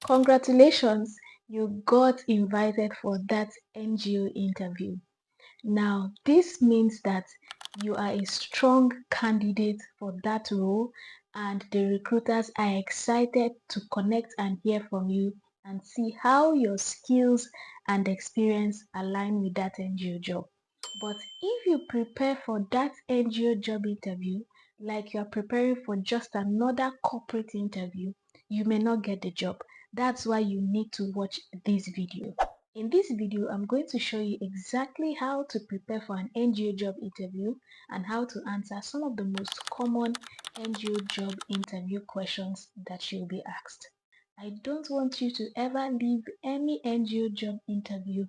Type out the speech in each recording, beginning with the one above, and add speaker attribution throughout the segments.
Speaker 1: Congratulations, you got invited for that NGO interview. Now, this means that you are a strong candidate for that role, and the recruiters are excited to connect and hear from you and see how your skills and experience align with that NGO job. But if you prepare for that NGO job interview like you are preparing for just another corporate interview, you may not get the job. That's why you need to watch this video. In this video, I'm going to show you exactly how to prepare for an NGO job interview and how to answer some of the most common NGO job interview questions that you'll be asked. I don't want you to ever leave any NGO job interview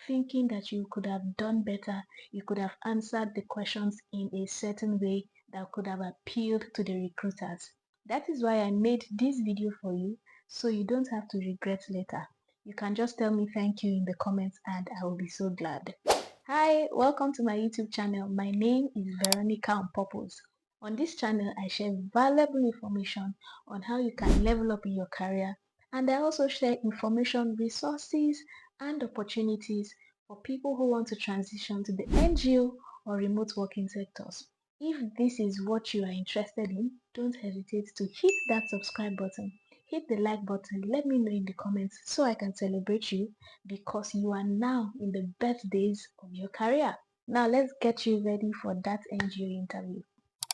Speaker 1: thinking that you could have done better, you could have answered the questions in a certain way that could have appealed to the recruiters. That is why I made this video for you, so you don't have to regret later. You can just tell me thank you in the comments and I will be so glad. Hi, welcome to my YouTube channel. My name is Veronica on Purpose. On this channel, I share valuable information on how you can level up in your career, and I also share information, resources, and opportunities for people who want to transition to the NGO or remote working sectors. If this is what you are interested in, don't hesitate to hit that subscribe button, hit the like button, let me know in the comments so I can celebrate you because you are now in the best days of your career. Now let's get you ready for that NGO interview.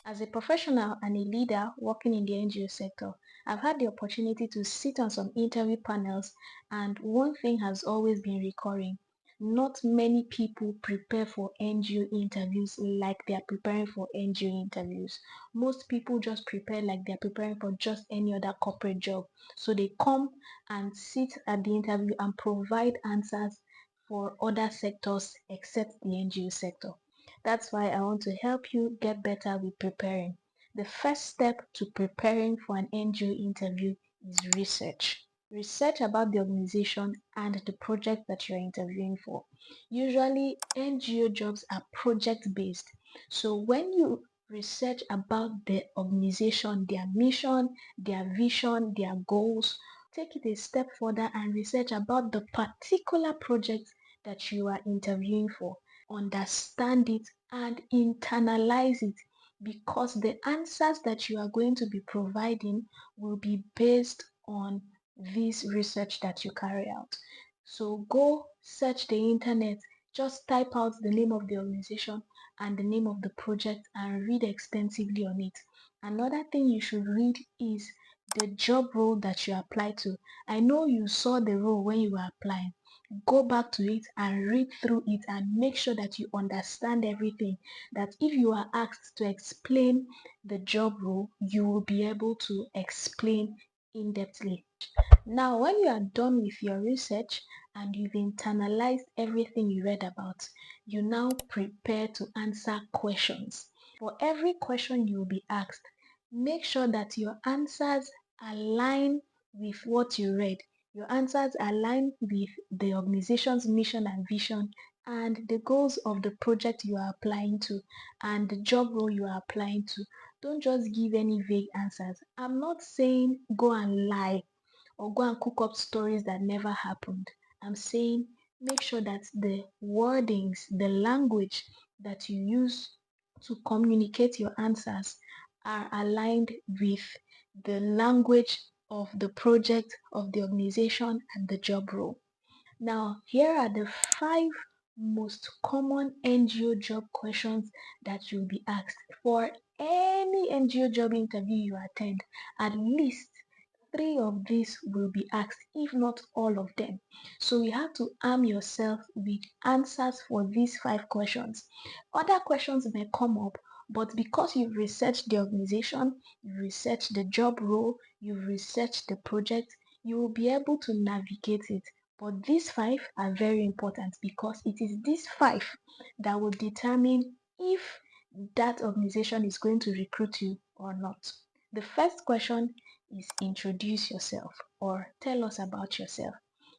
Speaker 1: As a professional and a leader working in the NGO sector, I've had the opportunity to sit on some interview panels, and one thing has always been recurring. Not many people prepare for NGO interviews like they are preparing for NGO interviews. Most people just prepare like they are preparing for just any other corporate job. So they come and sit at the interview and provide answers for other sectors except the NGO sector. That's why I want to help you get better with preparing. The first step to preparing for an NGO interview is research. Research about the organization and the project that you're interviewing for. Usually, NGO jobs are project based. So when you research about the organization, their mission, their vision, their goals, take it a step further and research about the particular project that you are interviewing for. Understand it and internalize it, because the answers that you are going to be providing will be based on this research that you carry out. So go search the internet, just type out the name of the organization and the name of the project and read extensively on it. Another thing you should read is the job role that you apply to. I know you saw the role when you were applying. Go back to it and read through it and make sure that you understand everything, that if you are asked to explain the job role, you will be able to explain in-depthly. Now, when you are done with your research and you've internalized everything you read about, you now prepare to answer questions. For every question you will be asked, make sure that your answers align with what you read. Your answers align with the organization's mission and vision and the goals of the project you are applying to and the job role you are applying to. Don't just give any vague answers. I'm not saying go and lie or go and cook up stories that never happened. I'm saying make sure that the wordings, the language that you use to communicate your answers are aligned with the language of the project, of the organization, and the job role. Now, here are the 5 most common NGO job questions that you'll be asked for any NGO job interview you attend. At least 3 of these will be asked, if not all of them. So you have to arm yourself with answers for these 5 questions. Other questions may come up, but because you've researched the organization, you've researched the job role, you've researched the project, you will be able to navigate it. But these 5 are very important because it is these 5 that will determine if that organization is going to recruit you or not. The first question is introduce yourself or tell us about yourself.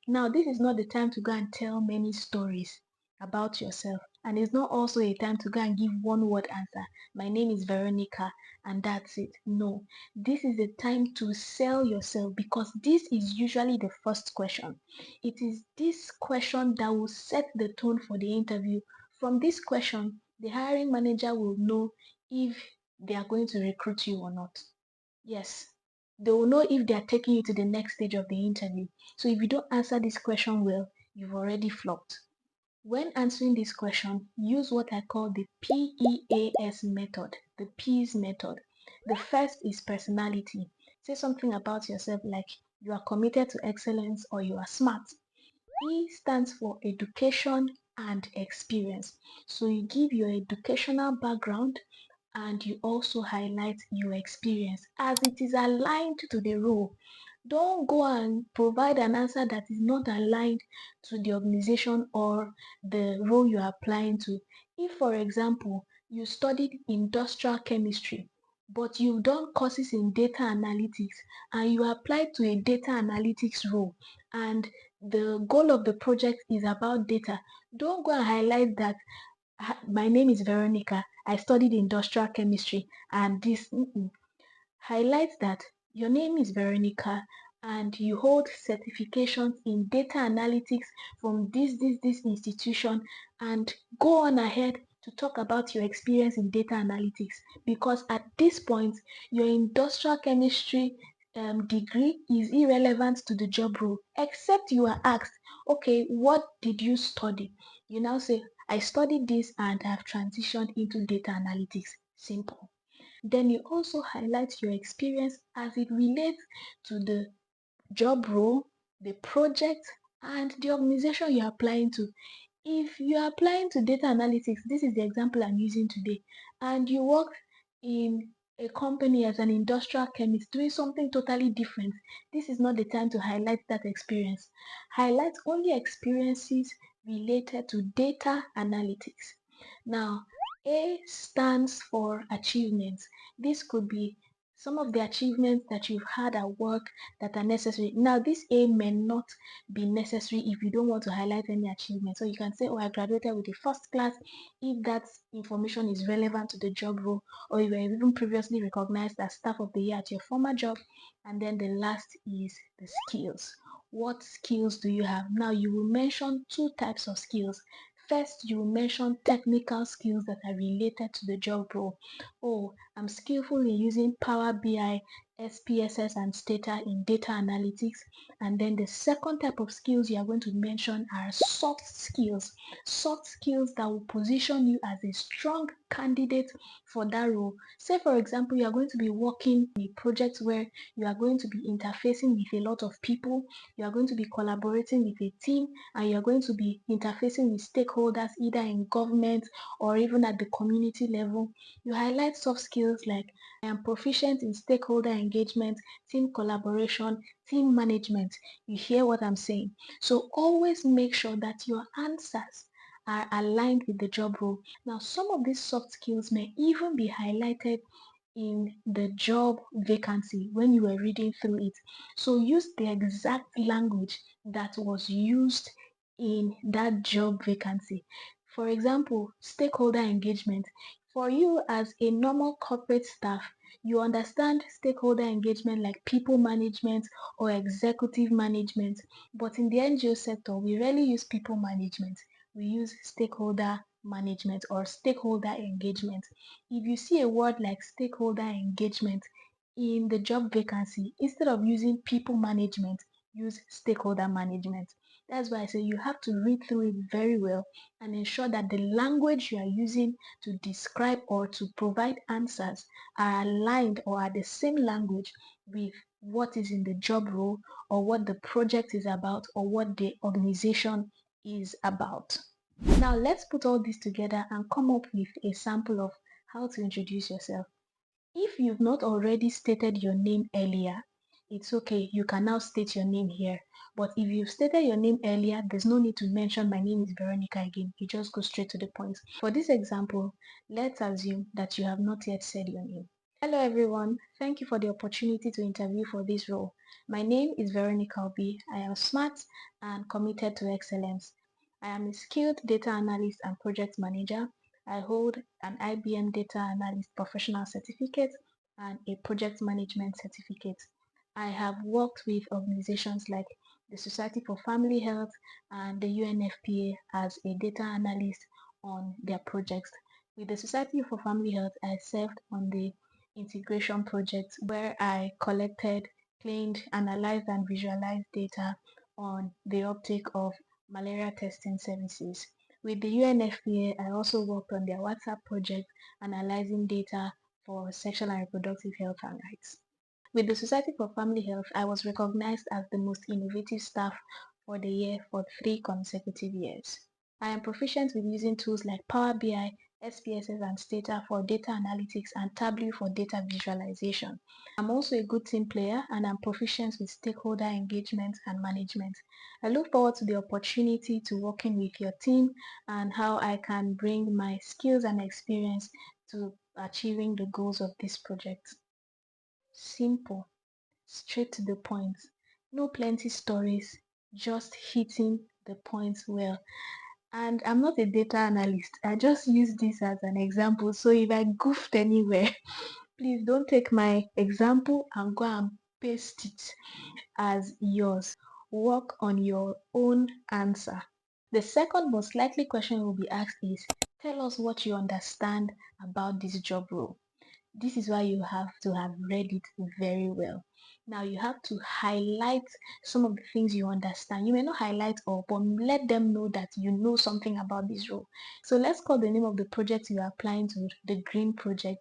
Speaker 1: Now, this is not the time to go and tell many stories. about yourself. And it's not also a time to go and give one word answer. My name is Veronica, and that's it. No, this is a time to sell yourself, because this is usually the first question. It is this question that will set the tone for the interview. From this question, the hiring manager will know if they are going to recruit you or not. Yes, they will know if they are taking you to the next stage of the interview. So if you don't answer this question well, you've already flopped. When answering this question, use what I call the PEAS method, the P's method. The first is personality. Say something about yourself like you are committed to excellence or you are smart. E stands for education and experience. So you give your educational background and you also highlight your experience as it is aligned to the role. Don't go and provide an answer that is not aligned to the organization or the role you are applying to. If, for example, you studied industrial chemistry, but you've done courses in data analytics and you applied to a data analytics role, and the goal of the project is about data, don't go and highlight that my name is Veronica, I studied industrial chemistry, and this. Highlight that your name is Veronica and you hold certifications in data analytics from this institution, and go on ahead to talk about your experience in data analytics, because at this point your industrial chemistry degree is irrelevant to the job role, except you are asked, okay, what did you study? You now say, I studied this and I've transitioned into data analytics. Simple. Then you also highlight your experience as it relates to the job role, the project, and the organization you're applying to. If you're applying to data analytics, this is the example I'm using today, and you work in a company as an industrial chemist doing something totally different, this is not the time to highlight that experience. Highlight only experiences related to data analytics. Now, A stands for achievements. This could be some of the achievements that you've had at work that are necessary. Now, this A may not be necessary if you don't want to highlight any achievement. So you can say, oh, I graduated with a first class if that information is relevant to the job role, or you were even previously recognized as staff of the year at your former job. And then the last is the skills. What skills do you have? Now, you will mention two types of skills. First, you will mention technical skills that are related to the job role. Oh, I'm skillful in using Power BI, SPSS, and Stata in data analytics. And then the second type of skills you are going to mention are soft skills. Soft skills that will position you as a strong candidate for that role. Say, for example, you are going to be working in a project where you are going to be interfacing with a lot of people, you are going to be collaborating with a team, and you are going to be interfacing with stakeholders either in government or even at the community level. You highlight soft skills like I am proficient in stakeholder engagement, team collaboration, team management. You hear what I'm saying? So always make sure that your answers are aligned with the job role. Now, some of these soft skills may even be highlighted in the job vacancy when you were reading through it. So use the exact language that was used in that job vacancy. For example, stakeholder engagement. For you as a normal corporate staff, you understand stakeholder engagement like people management or executive management. But in the NGO sector, we rarely use people management. We use stakeholder management or stakeholder engagement. If you see a word like stakeholder engagement in the job vacancy, instead of using people management, use stakeholder management. That's why I say you have to read through it very well and ensure that the language you are using to describe or to provide answers are aligned or are the same language with what is in the job role or what the project is about or what the organization is about. Now let's put all this together and come up with a sample of how to introduce yourself. If you've not already stated your name earlier, it's okay, you can now state your name here. But if you've stated your name earlier, there's no need to mention my name is Veronica again. You just go straight to the point. For this example, let's assume that you have not yet said your name. Hello everyone, thank you for the opportunity to interview for this role. My name is Veronica Obi. I am smart and committed to excellence. I am a skilled data analyst and project manager. I hold an IBM Data Analyst Professional Certificate and a Project Management Certificate. I have worked with organizations like the Society for Family Health and the UNFPA as a data analyst on their projects. With the Society for Family Health, I served on the integration project where I collected, cleaned, analyzed, and visualized data on the uptake of malaria testing services. With the UNFPA, I also worked on their WhatsApp project analyzing data for sexual and reproductive health and rights. With the Society for Family Health, I was recognized as the most innovative staff for the year for 3 consecutive years. I am proficient with using tools like Power BI, SPSS and Stata for data analytics and Tableau for data visualization. I'm also a good team player and I'm proficient with stakeholder engagement and management. I look forward to the opportunity to working with your team and how I can bring my skills and experience to achieving the goals of this project. Simple, straight to the point. No plenty stories, just hitting the points well. And I'm not a data analyst. I just use this as an example. So if I goofed anywhere, please don't take my example and go and paste it as yours. Work on your own answer. The second most likely question will be asked is, tell us what you understand about this job role. This is why you have to have read it very well. Now you have to highlight some of the things you understand. You may not highlight all, but let them know that you know something about this role. So let's call the name of the project you are applying to the Green Project.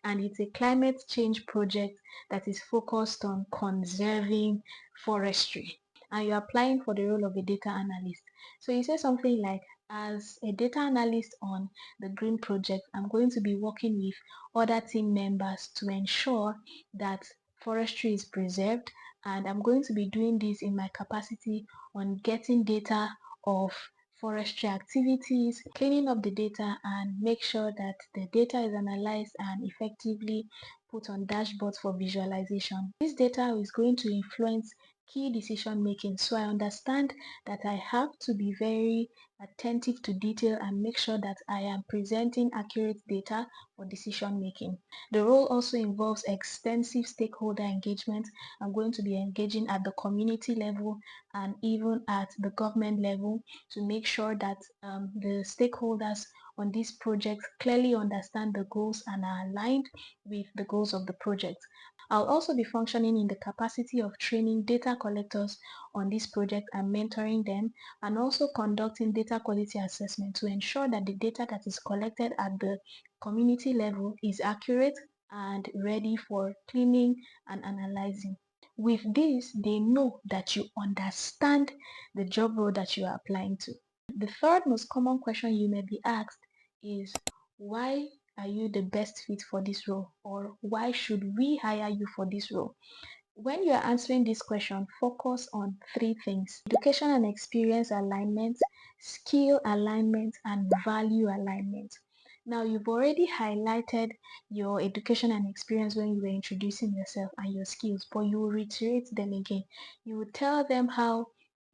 Speaker 1: And it's a climate change project that is focused on conserving forestry. And you're applying for the role of a data analyst. So you say something like, as a data analyst on the Green Project, I'm going to be working with other team members to ensure that forestry is preserved, and I'm going to be doing this in my capacity on getting data of forestry activities, cleaning up the data and make sure that the data is analyzed and effectively put on dashboards for visualization. This data is going to influence key decision making, so I understand that I have to be very attentive to detail and make sure that I am presenting accurate data for decision making. The role also involves extensive stakeholder engagement. I'm going to be engaging at the community level and even at the government level to make sure that the stakeholders on this project clearly understand the goals and are aligned with the goals of the project. I'll also be functioning in the capacity of training data collectors on this project and mentoring them, and also conducting data quality assessment to ensure that the data that is collected at the community level is accurate and ready for cleaning and analyzing. With this, they know that you understand the job role that you are applying to. The third most common question you may be asked is, why are you the best fit for this role, or why should we hire you for this role? When you are answering this question, focus on three things: education and experience alignment, skill alignment, and value alignment. Now, you've already highlighted your education and experience when you were introducing yourself and your skills, but you will reiterate them again. You will tell them how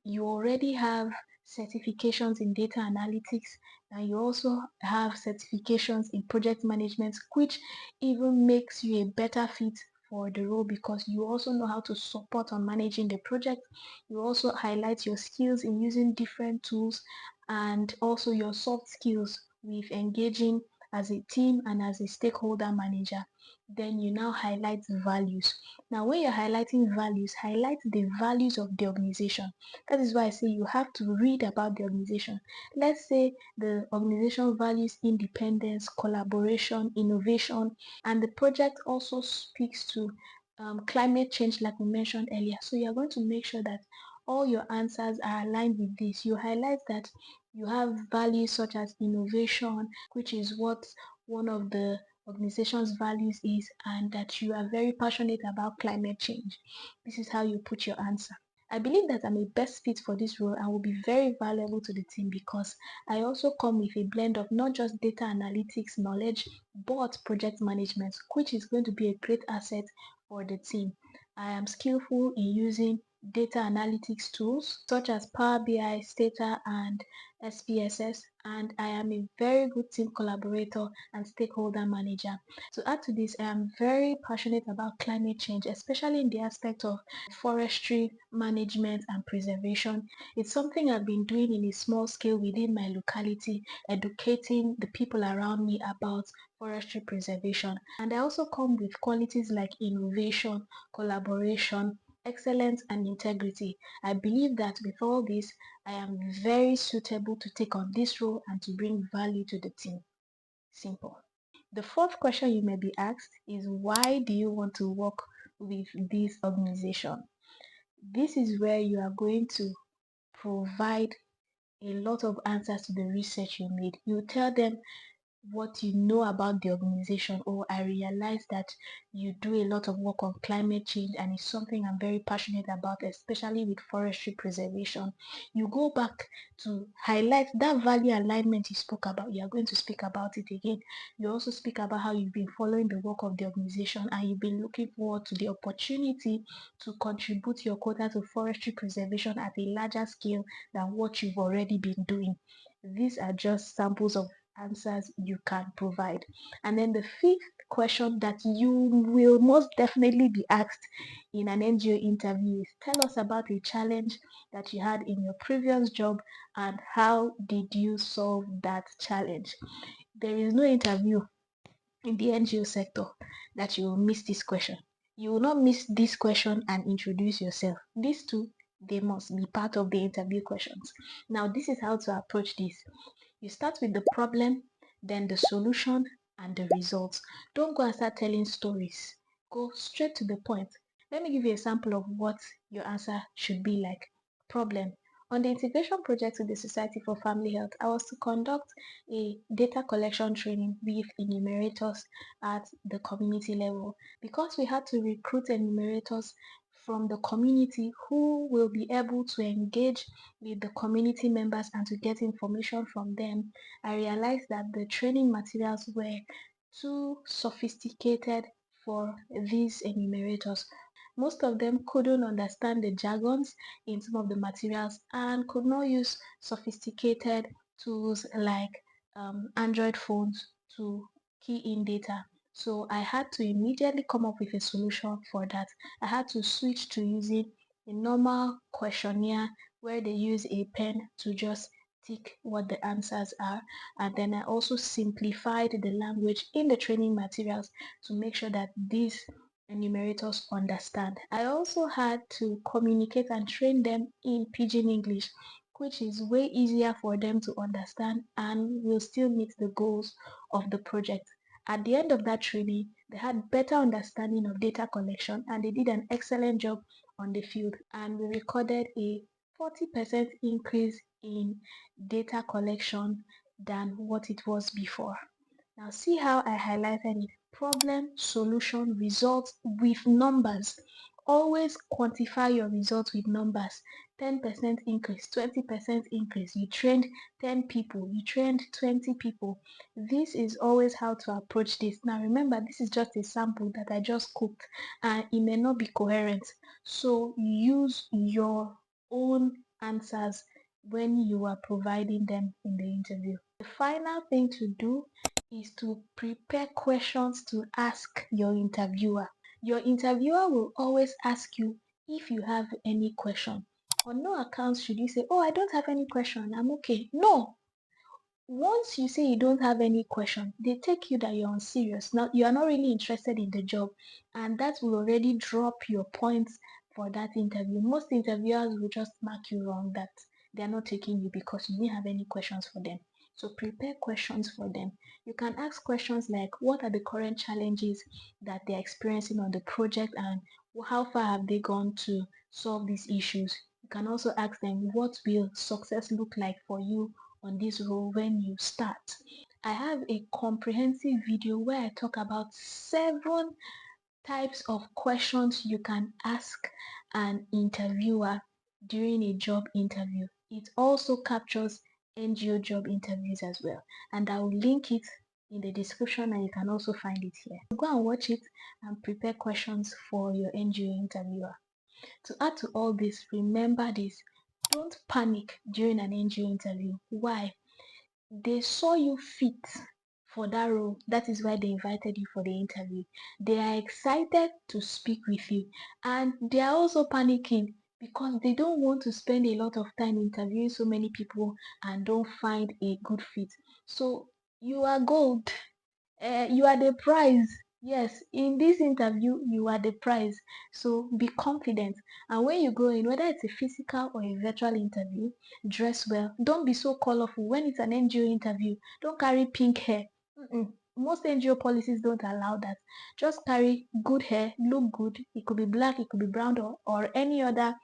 Speaker 1: you already have certifications in data analytics, and you also have certifications in project management, which even makes you a better fit for the role because you also know how to support on managing the project. You also highlight your skills in using different tools and also your soft skills with engaging as a team and as a stakeholder manager. Then you now highlight values. Now, when you're highlighting values, highlight the values of the organization. That is why I say you have to read about the organization. Let's say the organization values independence, collaboration, innovation, and the project also speaks to climate change like we mentioned earlier. So you're going to make sure that all your answers are aligned with this. You highlight that you have values such as innovation, which is what one of the organization's values is, and that you are very passionate about climate change. This is how you put your answer. I believe that I'm a best fit for this role and will be very valuable to the team because I also come with a blend of not just data analytics knowledge but project management, which is going to be a great asset for the team. I am skillful in using data analytics tools such as Power BI, Stata, and SPSS, and I am a very good team collaborator and stakeholder manager. To add to this, I am very passionate about climate change, especially in the aspect of forestry management and preservation. It's something I've been doing in a small scale within my locality, educating the people around me about forestry preservation. And I also come with qualities like innovation, collaboration, excellence, and integrity. I believe that with all this, I am very suitable to take on this role and to bring value to the team. Simple. The fourth question you may be asked is, why do you want to work with this organization? This is where you are going to provide a lot of answers to the research you made. You tell them what you know about the organization. Oh, I realize that you do a lot of work on climate change, and it's something I'm very passionate about, especially with forestry preservation. You go back to highlight that value alignment you spoke about. You are going to speak about it again. You also speak about how you've been following the work of the organization and you've been looking forward to the opportunity to contribute your quota to forestry preservation at a larger scale than what you've already been doing. These are just samples of answers you can provide. And then the fifth question that you will most definitely be asked in an NGO interview is, tell us about a challenge that you had in your previous job and how did you solve that challenge. There is no interview in the NGO sector that you will miss this question. You will not miss this question and introduce yourself. These two, they must be part of the interview questions. Now, this is how to approach this. You start with the problem, then the solution, and the results. Don't go and start telling stories. Go straight to the point. Let me give you a sample of what your answer should be like. Problem. On the integration project with the Society for Family Health, I was to conduct a data collection training with enumerators at the community level. Because we had to recruit enumerators from the community who will be able to engage with the community members and to get information from them, I realized that the training materials were too sophisticated for these enumerators. Most of them couldn't understand the jargons in some of the materials and could not use sophisticated tools like Android phones to key in data. So I had to immediately come up with a solution for that. I had to switch to using a normal questionnaire where they use a pen to just tick what the answers are, and then I also simplified the language in the training materials to make sure that these enumerators understand. I also had to communicate and train them in Pidgin English, which is way easier for them to understand and will still meet the goals of the project. At the end of that training, they had better understanding of data collection and they did an excellent job on the field, and we recorded a 40% increase in data collection than what it was before. Now see how I highlighted it. Problem, solution, results with numbers. Always quantify your results with numbers. 10% increase, 20% increase. You trained 10 people, you trained 20 people. This is always how to approach this. Now remember, this is just a sample that I just cooked and it may not be coherent. So use your own answers when you are providing them in the interview. The final thing to do is to prepare questions to ask your interviewer. Your interviewer will always ask you if you have any question. On no account should you say, oh, I don't have any question, I'm okay. No. Once you say you don't have any question, they take you that you're unserious. Now, you are not really interested in the job, and that will already drop your points for that interview. Most interviewers will just mark you wrong that they're not taking you because you didn't have any questions for them. So prepare questions for them. You can ask questions like, what are the current challenges that they're experiencing on the project and how far have they gone to solve these issues? You can also ask them, what will success look like for you on this role when you start? I have a comprehensive video where I talk about 7 types of questions you can ask an interviewer during a job interview. It also captures NGO job interviews as well, and I will link it in the description and you can also find it here. Go and watch it and prepare questions for your NGO interviewer. To add to all this, remember this: don't panic during an NGO interview. Why? They saw you fit for that role. That is why they invited you for the interview. They are excited to speak with you, and they are also panicking because they don't want to spend a lot of time interviewing so many people and don't find a good fit. So you are gold. You are the prize. Yes, in this interview, you are the prize. So be confident. And when you go in, whether it's a physical or a virtual interview, dress well. Don't be so colorful. When it's an NGO interview, don't carry pink hair. Most NGO policies don't allow that. Just carry good hair, look good. It could be black, it could be brown, or any other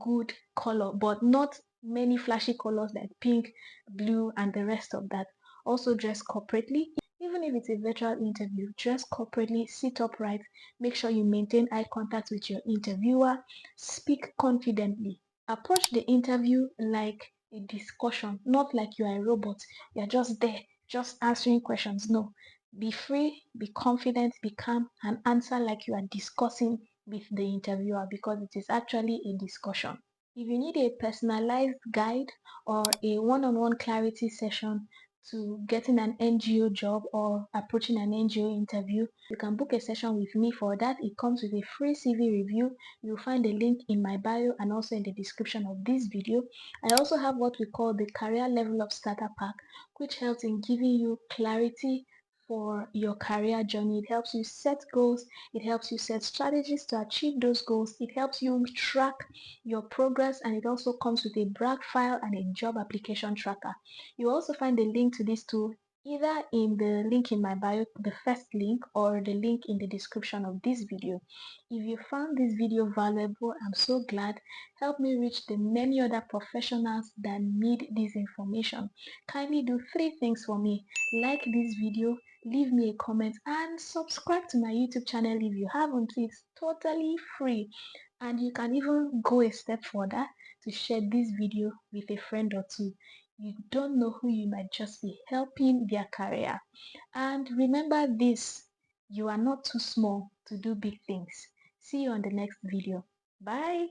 Speaker 1: good color, but not many flashy colors like pink, blue, and the rest of that. Also, dress corporately. Even if it's a virtual interview, dress corporately, sit upright, make sure you maintain eye contact with your interviewer, speak confidently. Approach the interview like a discussion, not like you are a robot. You're just there, just answering questions. No. Be free, be confident, be calm, and answer like you are discussing with the interviewer because it is actually a discussion. If you need a personalized guide or a one-on-one clarity session to getting an NGO job or approaching an NGO interview, you can book a session with me for that. It comes with a free CV review. You'll find a link in my bio and also in the description of this video. I also have what we call the Career Level Up Starter Pack, which helps in giving you clarity for your career journey. It helps you set goals. It helps you set strategies to achieve those goals. It helps you track your progress, and it also comes with a brag file and a job application tracker. You also find the link to this tool either in the link in my bio, the first link, or the link in the description of this video. If you found this video valuable, I'm so glad. Help me reach the many other professionals that need this information. Kindly do three things for me: like this video, leave me a comment, and subscribe to my YouTube channel if you haven't. It's totally free, and you can even go a step further to share this video with a friend or two. You don't know who you might just be helping their career. And remember this: you are not too small to do big things. See you on the next video. Bye.